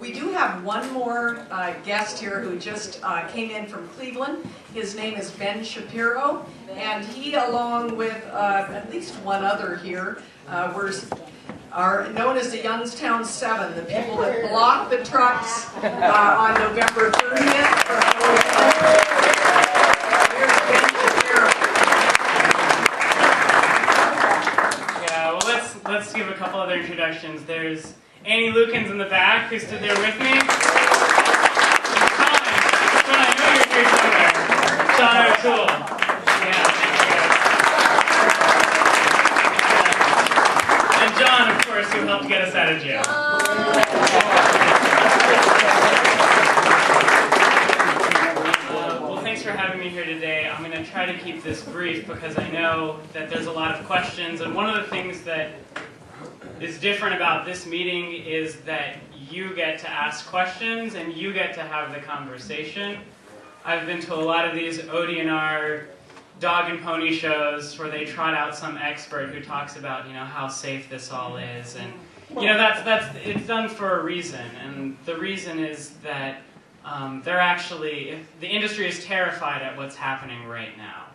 We do have one more guest here who just came in from Cleveland. His name is Ben Shapiro, and he, along with at least one other here, are known as the Youngstown Seven, the people that blocked the trucks on November 30th. Let's give a couple other introductions. There's Annie Lukens in the back, who stood there with me. Sean, I know you're here somewhere. Sean O'Toole. Yeah, thank you. And John, of course, who helped get us out of jail. Well, thanks for having me here today. I'm going to try to keep this brief because I know that there's a lot of questions, and one of the things that is different about this meeting is that you get to ask questions and you get to have the conversation. I've been to a lot of these ODNR dog and pony shows where they trot out some expert who talks about, how safe this all is, and it's done for a reason, and the reason is that the industry is terrified at what's happening right now,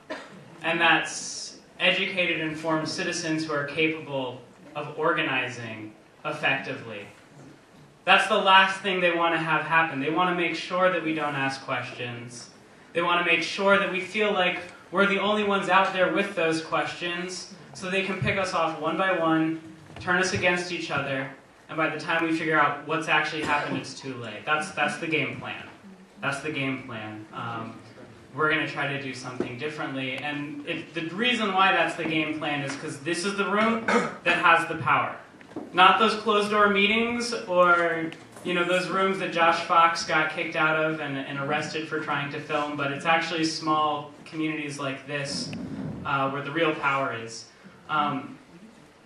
and that's educated, informed citizens who are capable of organizing effectively. That's the last thing they want to have happen. They want to make sure that we don't ask questions. They want to make sure that we feel like we're the only ones out there with those questions, so they can pick us off one by one, turn us against each other, and by the time we figure out what's actually happened, it's too late. That's the game plan. That's the game plan. We're going to try to do something differently. And the reason why that's the game plan is because this is the room that has the power. Not those closed-door meetings or those rooms that Josh Fox got kicked out of and arrested for trying to film, but it's actually small communities like this where the real power is. And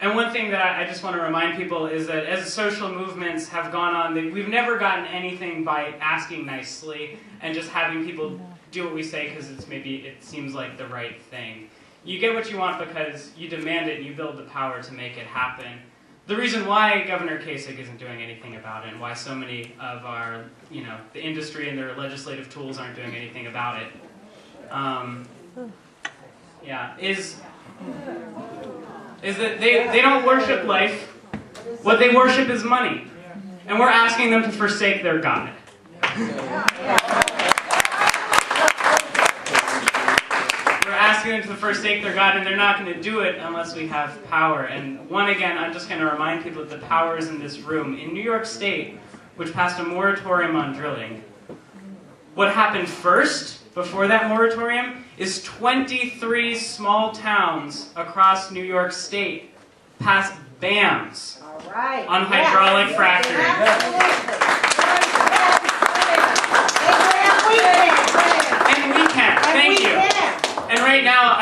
one thing that I just want to remind people is that as social movements have gone on, we've never gotten anything by asking nicely and just having people do what we say because it seems like the right thing. You get what you want because you demand it and you build the power to make it happen. The reason why Governor Kasich isn't doing anything about it and why so many of our, the industry and their legislative tools aren't doing anything about it, is that they don't worship life. What they worship is money. And we're asking them to forsake their God. Asking them to forsake their God, and they're not going to do it unless we have power. And again, I'm just going to remind people that the power is in this room. In New York State, which passed a moratorium on drilling, what happened first, before that moratorium, is 23 small towns across New York State passed bans on hydraulic fracturing. And we can. Thank you. And right now,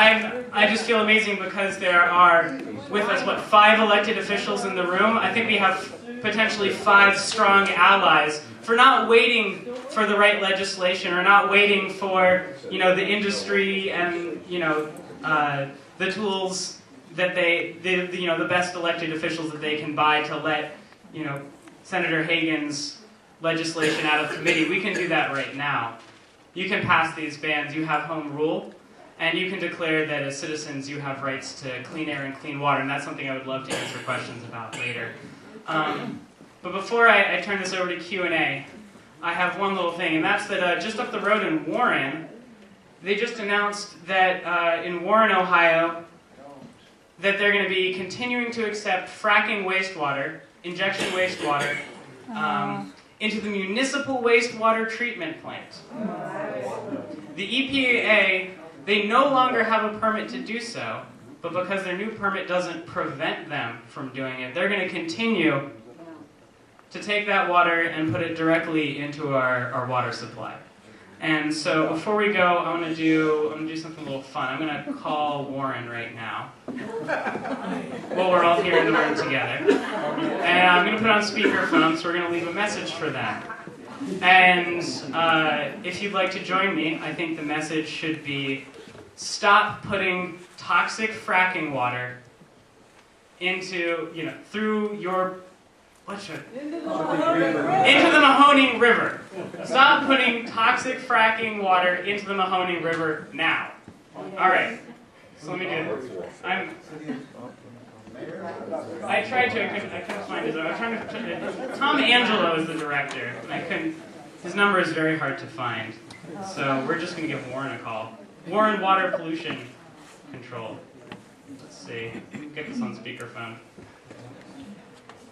I just feel amazing because there are, with us, 5 elected officials in the room. I think we have potentially 5 strong allies for not waiting for the right legislation or not waiting for, the industry and, the tools that the best elected officials that they can buy to let, Senator Hagan's legislation out of committee. We can do that right now. You can pass these bans. You have home rule. And you can declare that as citizens you have rights to clean air and clean water, and that's something I would love to answer questions about later. But before I turn this over to Q&A, I have one little thing, and that's that just up the road in Warren, they just announced that in Warren, Ohio, that they're going to be continuing to accept fracking wastewater, injection wastewater, into the municipal wastewater treatment plant. The EPA, they no longer have a permit to do so, but because their new permit doesn't prevent them from doing it, they're going to continue to take that water and put it directly into our water supply. And so before we go, I'm going to do something a little fun. I'm going to call Warren right now. Well, we're all here in the room together. And I'm going to put on speakerphone, so we're going to leave a message for them. And if you'd like to join me, I think the message should be, stop putting toxic fracking water into, through your, into the Mahoning River. Stop putting toxic fracking water into the Mahoning River now. All right. So let me do this. I tried to. I couldn't find his. I was trying to. Tom Angelo is the director. I couldn't. His number is very hard to find. So we're just going to give Warren a call. Warren, Water Pollution Control. Let's see. Get this on speakerphone.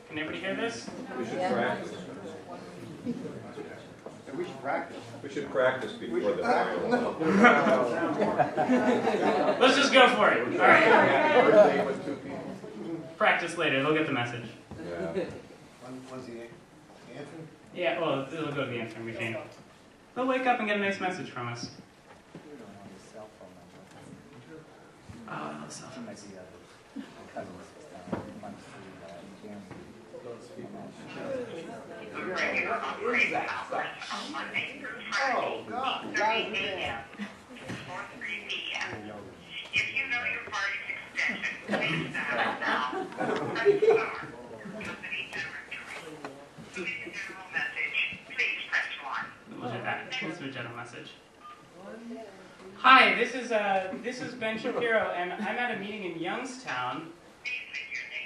Can anybody hear this? We should practice. We should practice. We should practice before the Let's just go for it. All right. Birthday with 2 people. Practice later. They'll get the message. Yeah. When's the answer? Yeah, well, it'll go to the answering machine. They'll wake up and get a nice message from us. Oh, no cell phone. Regular operating hours on Monday through Friday, 8:30 a.m. to 4:30 p.m. If you know your party's extension, please dial now. Press star. Company directory. To leave a general message, please press 1. We'll do that. Let's do a general message. Hi, this is Ben Shapiro, and I'm at a meeting in Youngstown. Please leave your name.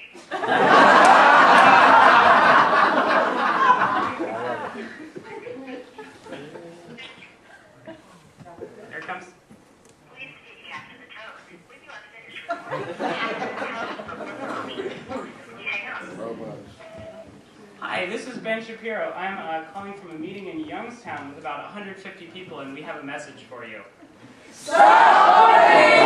Here it comes. Please speak after the tone. When you have finished recording, hang up. Hi, this is Ben Shapiro. I'm calling from a meeting in Youngstown with about 150 people, and we have a message for you. Sorry!